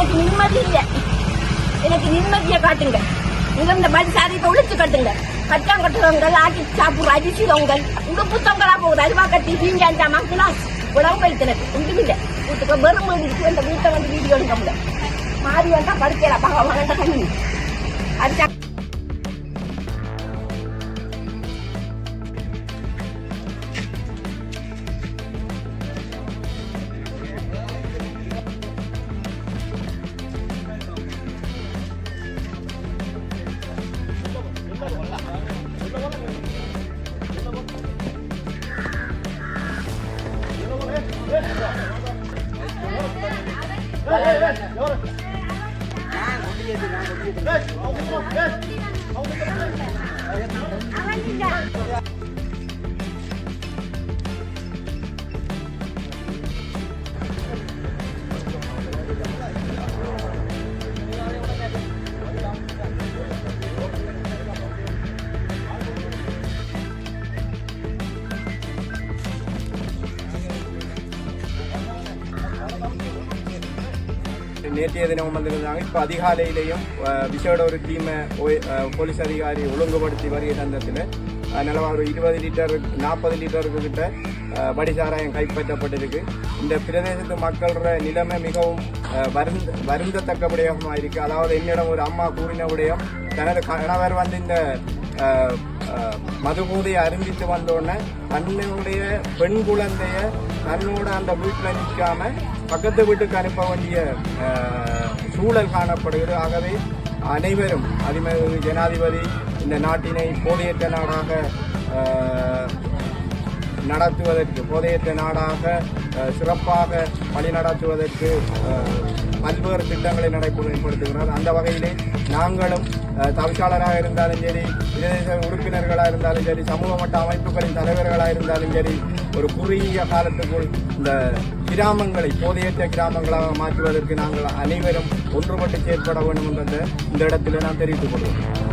எனக்கு நிம்மதி இல்லை. எனக்கு நிம்மதியை காட்டுங்க. நீங்க இந்த பரிசாரியத்தை ஒழிச்சு கட்டுங்க. கட்டாங்கட்டுறவங்கள், ஆட்டி சாப்பிடுற அரிசிதவங்கள், உடுப்பு தொங்கலா போகுது. அல்வா கட்டி வீங்க மக்களா உடம்பு வைத்தனக்கு ஒன்றுமில்லை. வீட்டுக்கு வெறும் இருக்கு. அந்த வீட்டை வந்து வீடியோ எடுக்க முடியல. மாறி வந்தா படுக்கல பகவான் கண்ணி அது நேற்றைய தினம் வந்திருந்தாங்க. இப்போ அதிகாலையிலையும் விசேட ஒரு டீமை போலீஸ் அதிகாரி ஒழுங்குபடுத்தி வருகிற தந்தத்தில் நிலவா ஒரு 20 லிட்டர் 40 லிட்டருக்கு கிட்ட வடிசாராயம் கைப்பற்றப்பட்டிருக்கு. இந்த பிரதேசத்து மக்களோட நிலைமை மிகவும் வருந்தத்தக்கபடியாக இருக்கு. அதாவது என்னிடம் ஒரு அம்மா கூறின விடயம், தனது கணவர் வந்து இந்த மதுபோதையை அறிந்தித்து வந்தோடனே தன்னுடைய பெண் குழந்தைய தன்னோட அந்த வீட்டில் நிற்காம பக்கத்து வீட்டுக்கு அனுப்ப வேண்டிய சூழல் காணப்படுகிறது. ஆகவே அனைவரும் அதிபதி ஜனாதிபதி இந்த நாட்டினை போதையற்ற நாடாக நடத்துவதற்கு, போதையற்ற நாடாக சிறப்பாக வழிநடத்துவதற்கு பல்வேறு திட்டங்களை நடைமுறைப்படுத்துகிறார். அந்த வகையிலே நாங்களும் தவிசாளராக இருந்தாலும் சரி, பிரதேச உறுப்பினர்களாக இருந்தாலும் சரி, சமூக மட்ட அமைப்புகளின் தலைவர்களாக இருந்தாலும் சரி, ஒரு குறுகிய காலத்துக்குள் இந்த கிராமங்களை போதையற்ற கிராமங்களாக மாற்றுவதற்கு நாங்கள் அனைவரும் ஒன்றுபட்டு செயற்பட வேண்டும் என்பதை இந்த இடத்தில் நான் தெரிவித்துக் கொள்கிறேன்.